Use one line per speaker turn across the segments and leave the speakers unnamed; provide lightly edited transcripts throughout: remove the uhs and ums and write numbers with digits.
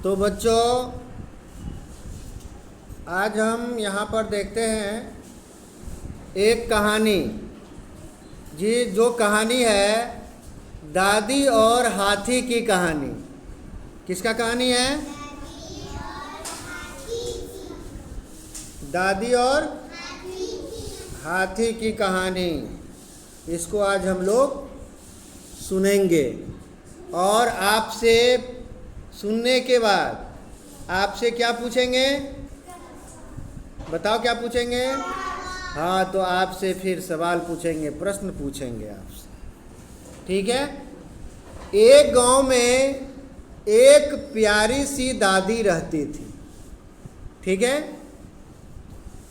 तो बच्चों, आज हम यहाँ पर देखते हैं एक कहानी। जी, जो कहानी है दादी और हाथी की कहानी। किसका कहानी है? दादी और हाथी की कहानी। इसको आज हम लोग सुनेंगे और आपसे सुनने के बाद आपसे क्या पूछेंगे? बताओ क्या पूछेंगे? हाँ, तो आपसे फिर सवाल पूछेंगे, प्रश्न पूछेंगे आपसे। ठीक है। एक गांव में एक प्यारी सी दादी रहती थी। ठीक है।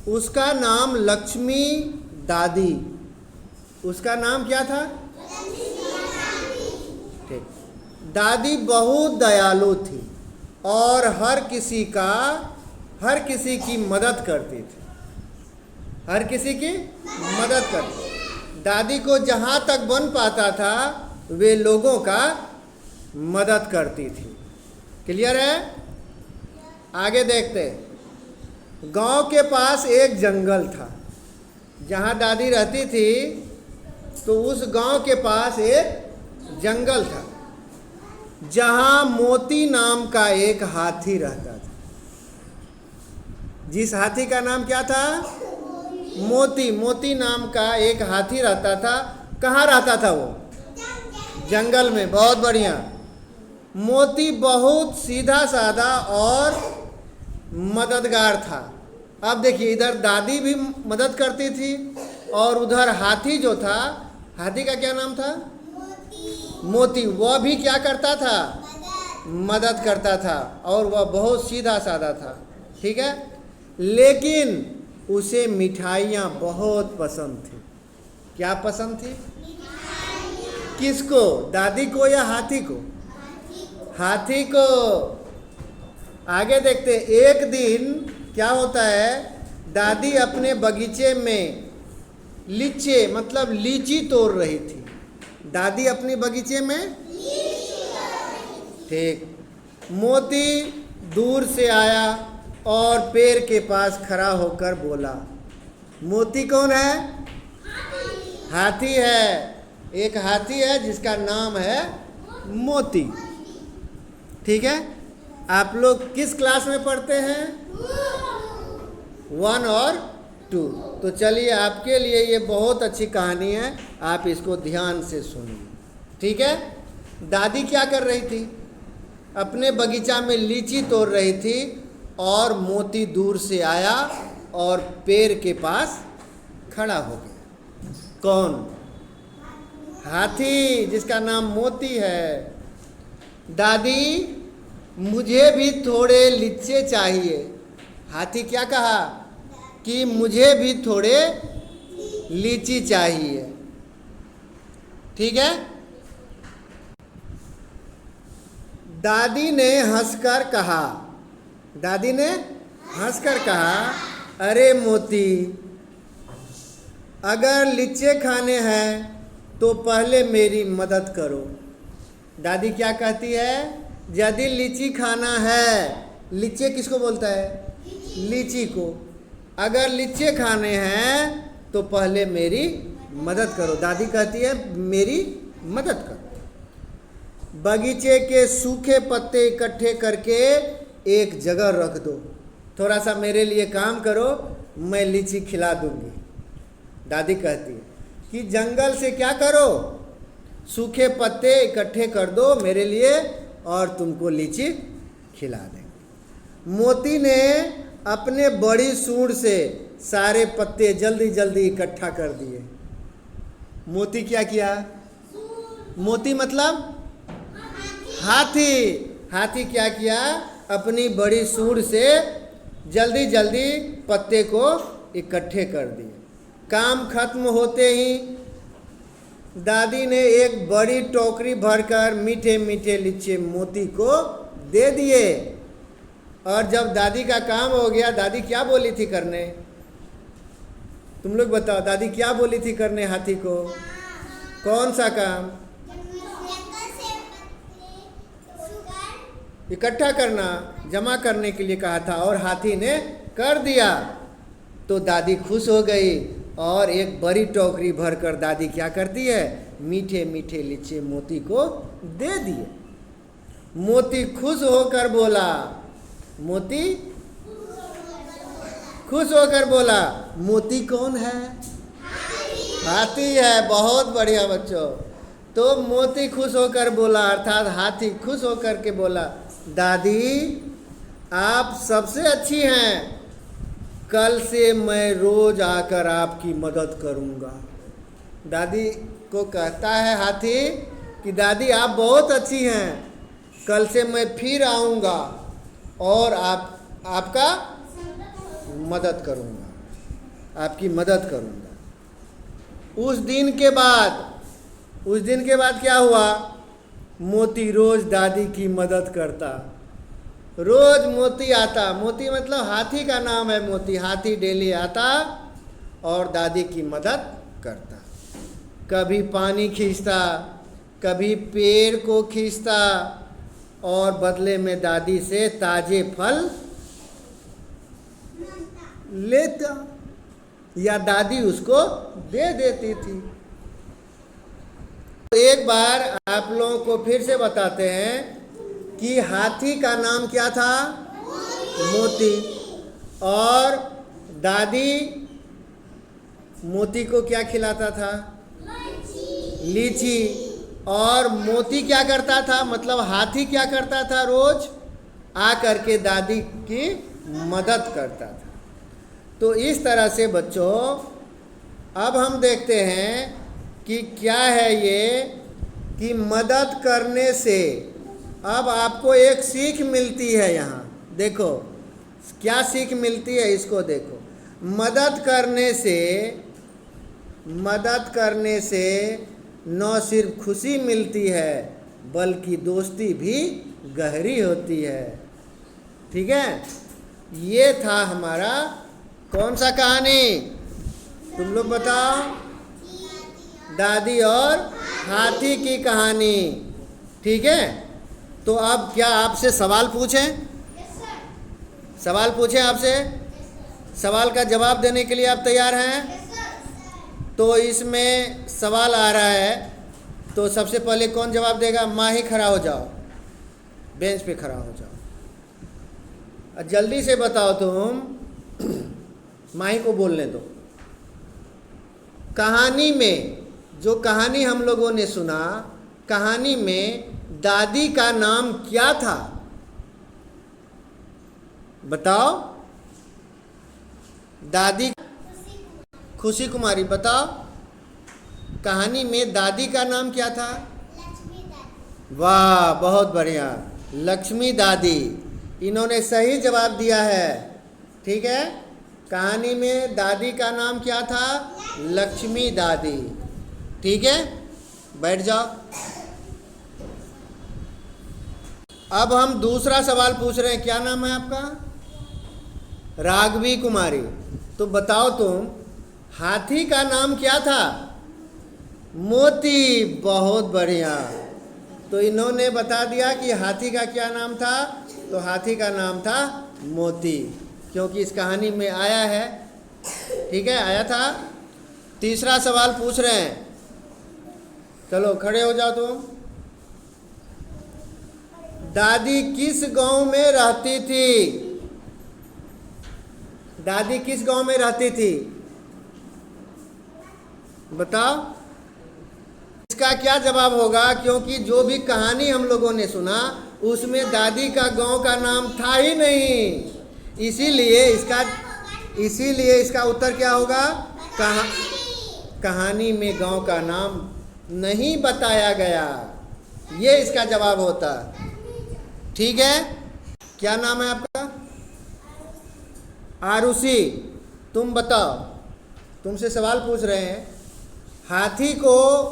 उसका नाम लक्ष्मी दादी। उसका नाम क्या था? ठीक। दादी बहुत दयालु थी और हर किसी की मदद करती थी। हर किसी की मदद करती। दादी को जहाँ तक बन पाता था वे लोगों का मदद करती थी। क्लियर है? आगे देखते हैं। गांव के पास एक जंगल था। जहाँ दादी रहती थी तो उस गांव के पास एक जंगल था जहाँ मोती नाम का एक हाथी रहता था। जिस हाथी का नाम क्या था? मोती नाम का एक हाथी रहता था। कहाँ रहता था वो? जंगल में। बहुत बढ़िया। मोती बहुत सीधा साधा और मददगार था। अब देखिए, इधर दादी भी मदद करती थी और उधर हाथी जो था, हाथी का क्या नाम था? मोती। वह भी क्या करता था? मदद करता था और वह बहुत सीधा साधा था। ठीक है। लेकिन उसे मिठाइयाँ बहुत पसंद थी। क्या पसंद थी? किसको? दादी को या हाथी को? हाथी को। आगे देखते। एक दिन क्या होता है, दादी अपने बगीचे में लीची तोड़ रही थी। दादी अपने बगीचे में ठीक। मोती दूर से आया और पेड़ के पास खड़ा होकर बोला। मोती कौन है? हाथी है। एक हाथी है जिसका नाम है मोती। ठीक है। आप लोग किस क्लास में पढ़ते हैं? 1 और 2। तो चलिए, आपके लिए ये बहुत अच्छी कहानी है, आप इसको ध्यान से सुनिए। ठीक है। दादी क्या कर रही थी? अपने बगीचा में लीची तोड़ रही थी और मोती दूर से आया और पेड़ के पास खड़ा हो गया। कौन? हाथी, जिसका नाम मोती है। दादी, मुझे भी थोड़े लीचे चाहिए। हाथी क्या कहा? कि मुझे भी थोड़े लीची चाहिए। ठीक है। दादी ने हंसकर कहा, अरे मोती, अगर लीचे खाने हैं तो पहले मेरी मदद करो। दादी क्या कहती है? यदि लीची खाना है, लीचे किसको बोलता है? लीची को। अगर लीचे खाने हैं तो पहले मेरी मदद करो। दादी कहती है मेरी मदद करो। बगीचे के सूखे पत्ते इकट्ठे करके एक जगह रख दो। थोड़ा सा मेरे लिए काम करो, मैं लीची खिला दूंगी। दादी कहती है कि जंगल से क्या करो? सूखे पत्ते इकट्ठे कर दो मेरे लिए और तुमको लीची खिला देंगे। मोती ने अपने बड़ी सूंड से सारे पत्ते जल्दी जल्दी इकट्ठा कर दिए। मोती क्या किया? मोती मतलब हाथी। हाथी क्या किया? अपनी बड़ी सूंड से जल्दी जल्दी पत्ते को इकट्ठे कर दिए। काम खत्म होते ही दादी ने एक बड़ी टोकरी भरकर मीठे मीठे लीचे मोती को दे दिए। और जब दादी का काम हो गया, दादी क्या बोली थी करने? तुम लोग बताओ, दादी क्या बोली थी करने हाथी को? कौन सा काम? इकट्ठा करना, जमा करने के लिए कहा था और हाथी ने कर दिया। तो दादी खुश हो गई और एक बड़ी टोकरी भरकर दादी क्या करती है, मीठे मीठे लिच्चे मोती को दे दिए। मोती खुश होकर बोला, मोती खुश होकर बोला, मोती कौन है? हाथी है। बहुत बढ़िया बच्चों। तो मोती खुश होकर बोला, अर्थात हाथी खुश होकर के बोला, दादी आप सबसे अच्छी हैं, कल से मैं रोज आकर आपकी मदद करूंगा। दादी को कहता है हाथी कि दादी आप बहुत अच्छी हैं, कल से मैं फिर आऊंगा और आपका मदद करूंगा, आपकी मदद करूंगा। उस दिन के बाद क्या हुआ, मोती रोज दादी की मदद करता। रोज मोती आता, मोती मतलब हाथी का नाम है मोती। हाथी डेली आता और दादी की मदद करता। कभी पानी खींचता, कभी पेड़ को खींचता और बदले में दादी से ताजे फल लेता या दादी उसको दे देती थी। एक बार आप लोगों को फिर से बताते हैं कि हाथी का नाम क्या था, मोती। और दादी मोती को क्या खिलाता था, लीची। और मोती क्या करता था, मतलब हाथी क्या करता था, रोज आ करके दादी की मदद करता था। तो इस तरह से बच्चों अब हम देखते हैं कि क्या है ये, कि मदद करने से अब आपको एक सीख मिलती है। यहाँ देखो क्या सीख मिलती है, इसको देखो। मदद करने से न सिर्फ खुशी मिलती है बल्कि दोस्ती भी गहरी होती है। ठीक है, ये था हमारा कौन सा कहानी, तुम लोग बताओ, दादी और हाथी की कहानी। ठीक है, तो अब क्या आपसे सवाल पूछें? सवाल पूछें आपसे? सवाल का जवाब देने के लिए आप तैयार हैं? तो इसमें सवाल आ रहा है, तो सबसे पहले कौन जवाब देगा? माही खड़ा हो जाओ, बेंच पे खड़ा हो जाओ, जल्दी से बताओ तुम। माही को बोलने दो। कहानी में, जो कहानी हम लोगों ने सुना, कहानी में दादी का नाम क्या था? बताओ। दादी खुशी कुमारी, बताओ कहानी में दादी का नाम क्या था?
लक्ष्मी दादी।
वाह, बहुत बढ़िया, लक्ष्मी दादी। इन्होंने सही जवाब दिया है। ठीक है, कहानी में दादी का नाम क्या था? लक्ष्मी दादी। ठीक है, बैठ जाओ। अब हम दूसरा सवाल पूछ रहे हैं। क्या नाम है आपका? राघवी कुमारी। तो बताओ तुम, हाथी का नाम क्या था? मोती। बहुत बढ़िया। तो इन्होंने बता दिया कि हाथी का क्या नाम था। तो हाथी का नाम था मोती, क्योंकि इस कहानी में आया है। ठीक है, आया था। तीसरा सवाल पूछ रहे हैं, चलो खड़े हो जाओ तुम। दादी किस गांव में रहती थी? दादी किस गांव में रहती थी? बताओ। इसका क्या जवाब होगा? क्योंकि जो भी कहानी हम लोगों ने सुना उसमें दादी का गांव का नाम था ही नहीं, इसीलिए इसका उत्तर क्या होगा? कहानी में गांव का नाम नहीं बताया गया, ये इसका जवाब होता। ठीक है, क्या नाम है आपका? आरुषि। तुम बताओ, तुमसे सवाल पूछ रहे हैं। हाथी को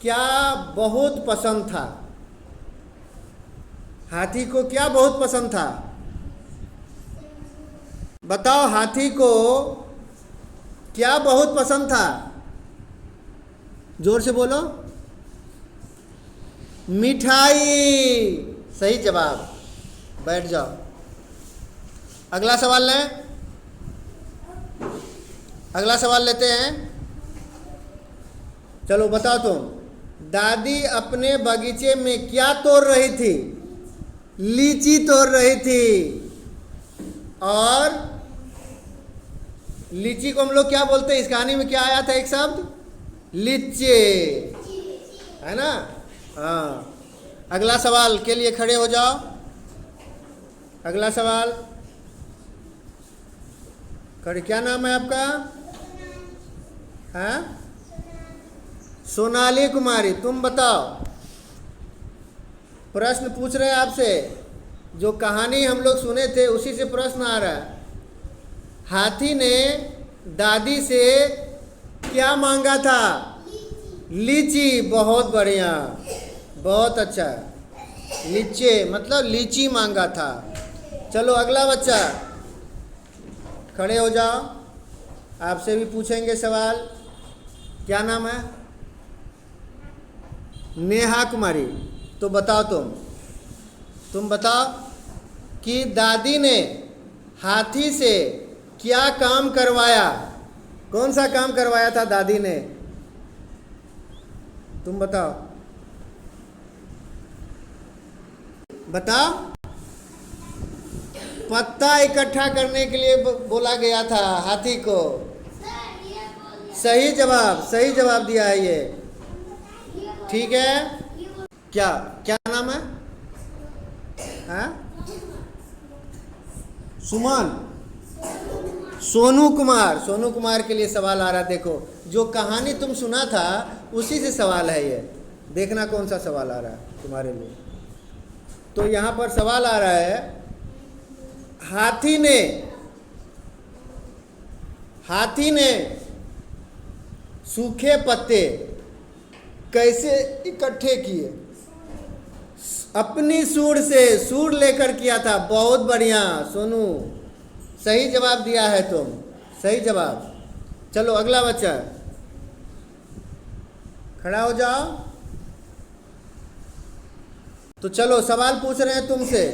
क्या बहुत पसंद था? हाथी को क्या बहुत पसंद था? बताओ, हाथी को क्या बहुत पसंद था? जोर से बोलो। मिठाई। सही जवाब। बैठ जाओ। अगला सवाल लें, अगला सवाल लेते हैं। चलो बताओ तुम, दादी अपने बगीचे में क्या तोड़ रही थी? लीची तोड़ रही थी। और लीची को हम लोग क्या बोलते हैं? इस कहानी में क्या आया था एक शब्द? लीचे, है ना? हाँ। अगला सवाल के लिए खड़े हो जाओ। अगला सवाल, खड़े, क्या नाम है आपका? हाँ, सोनाली कुमारी। तुम बताओ, प्रश्न पूछ रहे हैं आपसे, जो कहानी हम लोग सुने थे उसी से प्रश्न आ रहा है। हाथी ने दादी से क्या मांगा था? लीची। बहुत बढ़िया, बहुत अच्छा। लीचे मतलब लीची मांगा था। चलो अगला बच्चा, खड़े हो जाओ। आपसे भी पूछेंगे सवाल। क्या नाम है? नेहा कुमारी। तो बताओ तुम बताओ कि दादी ने हाथी से क्या काम करवाया? कौन सा काम करवाया था दादी ने? तुम बताओ, बताओ। पत्ता इकट्ठा करने के लिए बोला गया था हाथी को। सही जवाब, सही जवाब दिया है ये। ठीक है। क्या क्या नाम है? हाँ? सुमन, सोनू कुमार। सोनू कुमार के लिए सवाल आ रहा है। देखो, जो कहानी तुम सुना था उसी से सवाल है ये। देखना कौन सा सवाल आ रहा है तुम्हारे लिए। तो यहाँ पर सवाल आ रहा है, हाथी ने सूखे पत्ते कैसे इकट्ठे किए? अपनी सूंड से, सूंड लेकर किया था। बहुत बढ़िया सोनू, सही जवाब दिया है तुम, सही जवाब। चलो अगला बच्चा, खड़ा हो जाओ। तो चलो सवाल पूछ रहे हैं तुमसे,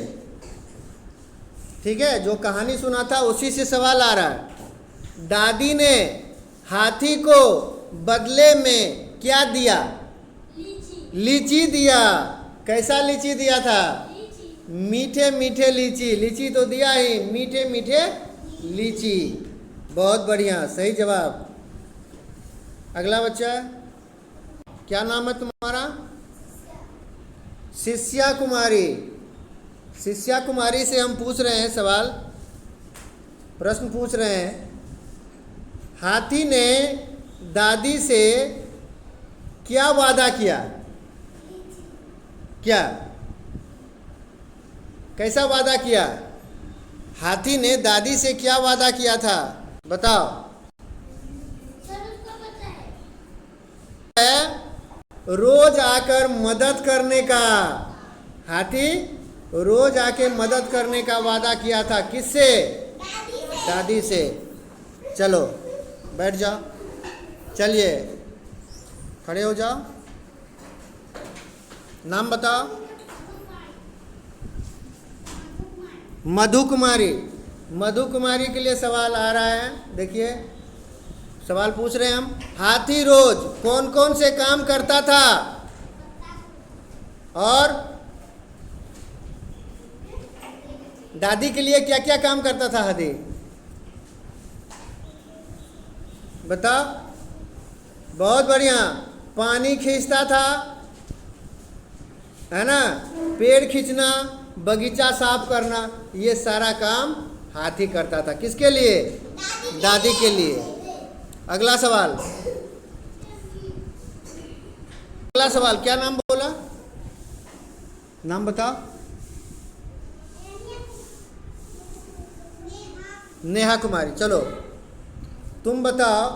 ठीक है? जो कहानी सुना था उसी से सवाल आ रहा है। दादी ने हाथी को बदले में क्या दिया? लीची दिया। कैसा लीची दिया था? मीठे मीठे लीची। लीची तो दिया ही, मीठे मीठे लीची। बहुत बढ़िया, सही जवाब। अगला बच्चा, क्या नाम है तुम्हारा? शिष्या कुमारी। शिष्या कुमारी से हम पूछ रहे हैं सवाल, प्रश्न पूछ रहे हैं। हाथी ने दादी से क्या वादा किया? क्या, कैसा वादा किया? हाथी ने दादी से क्या वादा किया था? बताओ। रोज आकर मदद करने का। हाथी रोज आके मदद करने का वादा किया था। किससे? दादी से। चलो बैठ जाओ, चलिए खड़े हो जाओ। नाम बताओ। मधु कुमारी। मधु कुमारी के लिए सवाल आ रहा है। देखिए सवाल पूछ रहे हैं हम, हाथी रोज कौन कौन से काम करता था? और दादी के लिए क्या क्या काम करता था हाथी? बताओ। बहुत बढ़िया, पानी खींचता था, है ना? पेड़ खींचना, बगीचा साफ करना, ये सारा काम हाथी करता था। किसके लिए? दादी के लिए। अगला सवाल, अगला सवाल, क्या नाम बोला? नाम बताओ। नेहा कुमारी। चलो तुम बताओ,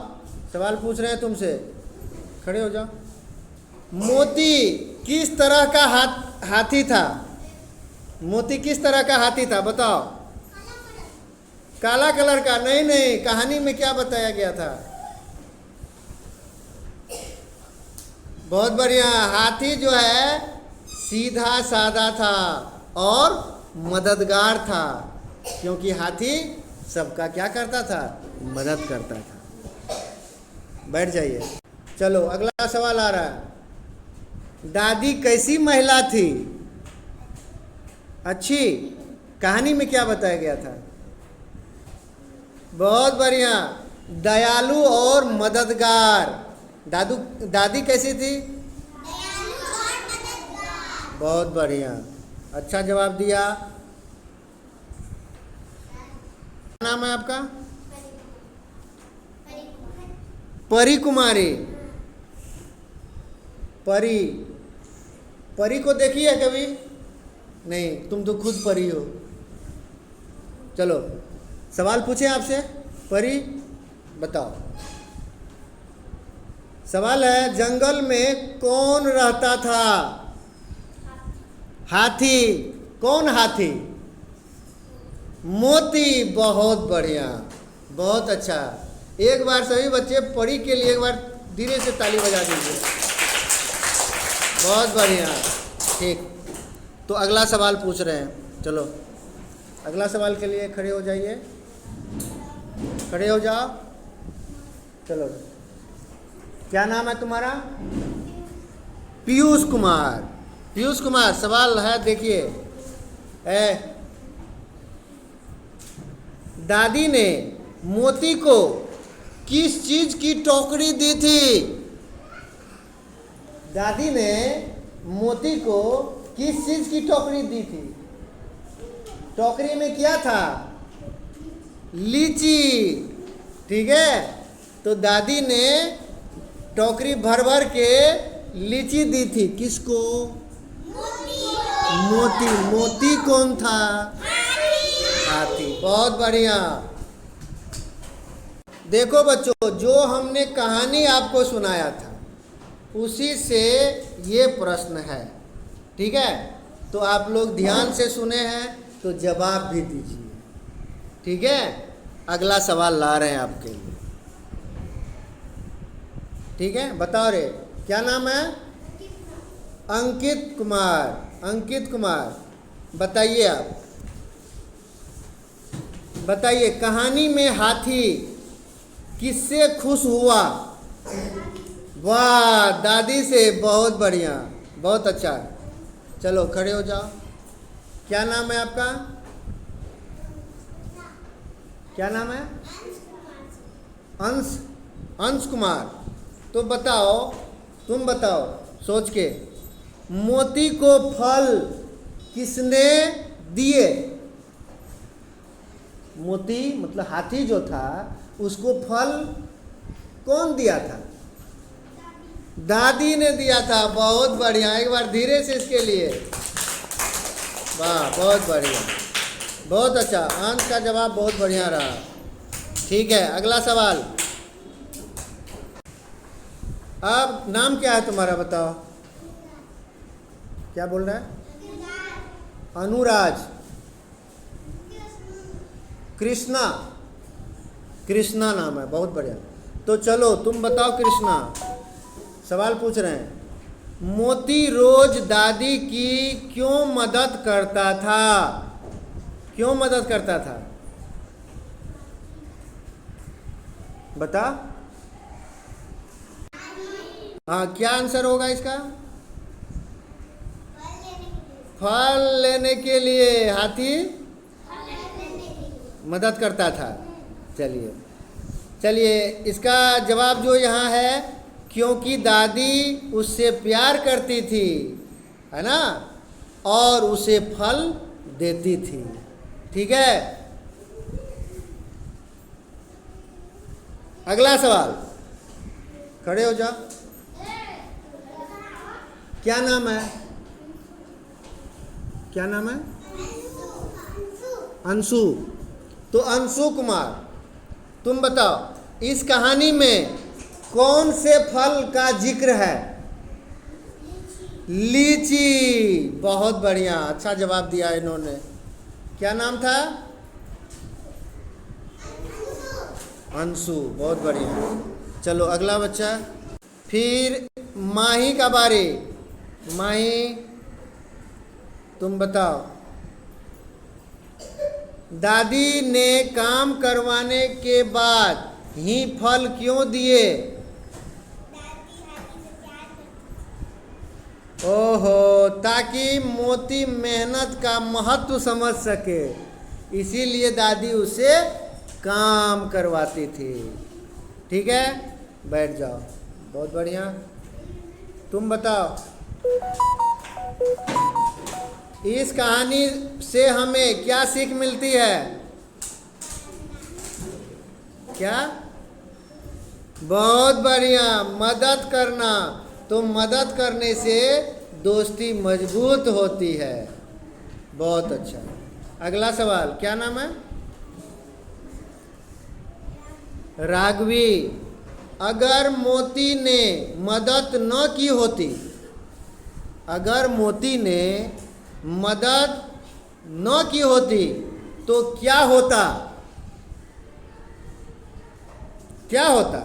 सवाल पूछ रहे हैं तुमसे, खड़े हो जाओ। मोती किस तरह का हाथी था? मोती किस तरह का हाथी था? बताओ। काला कलर का? नहीं नहीं, कहानी में क्या बताया गया था? बहुत बढ़िया, हाथी जो है सीधा साधा था और मददगार था, क्योंकि हाथी सबका क्या करता था, मदद करता था। बैठ जाइए। चलो अगला सवाल आ रहा है। दादी कैसी महिला थी? अच्छी। कहानी में क्या बताया गया था? बहुत बढ़िया, दयालु और मददगार। दादी कैसी थी? बहुत बढ़िया, अच्छा जवाब दिया। क्या नाम है आपका? परी कुमारी। परी, परी को देखी है कभी? नहीं, तुम तो खुद परी हो। चलो सवाल पूछे आपसे। परी बताओ। सवाल है, जंगल में कौन रहता था? हाथी। कौन हाथी? मोती। बहुत बढ़िया, बहुत अच्छा। एक बार सभी बच्चे परी के लिए एक बार धीरे से ताली बजा दीजिए। बहुत बढ़िया, ठीक। तो अगला सवाल पूछ रहे हैं। चलो अगला सवाल के लिए खड़े हो जाइए, खड़े हो जाओ। चलो, क्या नाम है तुम्हारा? पीयूष कुमार। पीयूष कुमार, सवाल है देखिए। दादी ने मोती को किस चीज की टोकरी दी थी? दादी ने मोती को किस चीज की टोकरी दी थी? टोकरी में क्या था? लीची। ठीक है, तो दादी ने टोकरी भर भर के लीची दी थी। किसको? मोती। मोती कौन था? हाथी। बहुत बढ़िया। देखो बच्चों, जो हमने कहानी आपको सुनाया था उसी से ये प्रश्न है। ठीक है, तो आप लोग ध्यान से सुने हैं तो जवाब भी दीजिए। ठीक है, अगला सवाल ला रहे हैं आपके लिए। ठीक है, बताओ रे, क्या नाम है? अंकित कुमार। अंकित कुमार, बताइए आप। बताइए, कहानी में हाथी किससे खुश हुआ? वाह, दादी से। बहुत बढ़िया, बहुत अच्छा। चलो खड़े हो जाओ। क्या नाम है आपका? क्या नाम है? अंश। अंश कुमार। तो बताओ, तुम बताओ सोच के, मोती को फल किसने दिए? मोती मतलब हाथी जो था, उसको फल कौन दिया था? दादी ने दिया था। बहुत बढ़िया, एक बार धीरे से इसके लिए। वाह, बहुत बढ़िया, बहुत अच्छा। अंश का जवाब बहुत बढ़िया रहा। ठीक है, अगला सवाल। अब नाम क्या है तुम्हारा, बताओ। क्या बोल रहा है? अनुराज। कृष्णा। कृष्णा नाम है, बहुत बढ़िया। तो चलो तुम बताओ कृष्णा, सवाल पूछ रहे हैं। मोती रोज दादी की क्यों मदद करता था? क्यों मदद करता था? बता। हाँ, क्या आंसर होगा इसका? फल लेने के लिए हाथी मदद करता था। चलिए चलिए, इसका जवाब जो यहाँ है, क्योंकि दादी उससे प्यार करती थी, है ना, और उसे फल देती थी। ठीक है, अगला सवाल। खड़े हो जाओ। क्या नाम है? क्या नाम है? अंशु। तो अंशु कुमार, तुम बताओ, इस कहानी में कौन से फल का जिक्र है? लीची। बहुत बढ़िया, अच्छा जवाब दिया इन्होंने। क्या नाम था? अंशु। बहुत बढ़िया। चलो अगला बच्चा। फिर माही का बारी। माही, तुम बताओ। दादी ने काम करवाने के बाद ही फल क्यों दिए?
दादी हाथी से प्यार करती
ओहो, ताकि मोती मेहनत का महत्व समझ सके, इसीलिए दादी उसे काम करवाती थी। ठीक है, बैठ जाओ। बहुत बढ़िया। तुम बताओ, इस कहानी से हमें क्या सीख मिलती है? क्या? बहुत बढ़िया, मदद करना। तो मदद करने से दोस्ती मजबूत होती है। बहुत अच्छा। अगला सवाल, क्या नाम है? राघवी। अगर मोती ने मदद न की होती, अगर मोती ने मदद न की होती तो क्या होता? क्या होता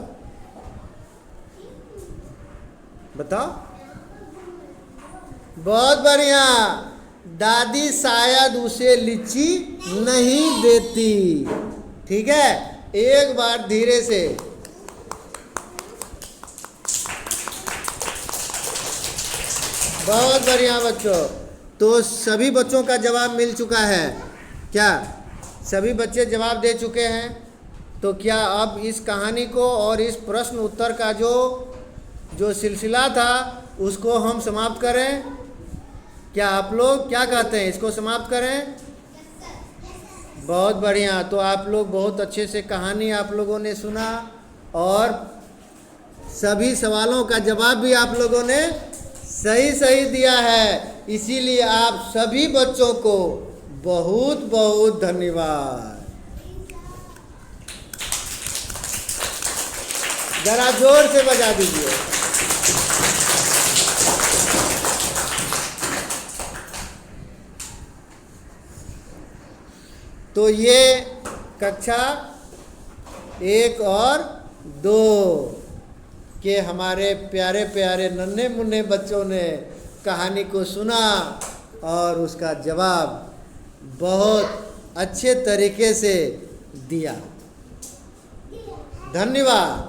बताओ? बहुत बढ़िया, दादी शायद उसे लीची नहीं देती। ठीक है, एक बार धीरे से। बहुत बढ़िया बच्चों। तो सभी बच्चों का जवाब मिल चुका है क्या? सभी बच्चे जवाब दे चुके हैं। तो क्या अब इस कहानी को और इस प्रश्न उत्तर का जो सिलसिला था उसको हम समाप्त करें? क्या आप लोग क्या कहते हैं, इसको समाप्त करें? बहुत बढ़िया। तो आप लोग बहुत अच्छे से कहानी आप लोगों ने सुना और सभी सवालों का जवाब भी आप लोगों ने सही सही दिया है। इसीलिए आप सभी बच्चों को बहुत बहुत धन्यवाद। जरा जोर से बजा दीजिए। तो ये कक्षा 1 और 2 के हमारे प्यारे प्यारे नन्हे मुन्ने बच्चों ने कहानी को सुना और उसका जवाब बहुत अच्छे तरीके से दिया। धन्यवाद।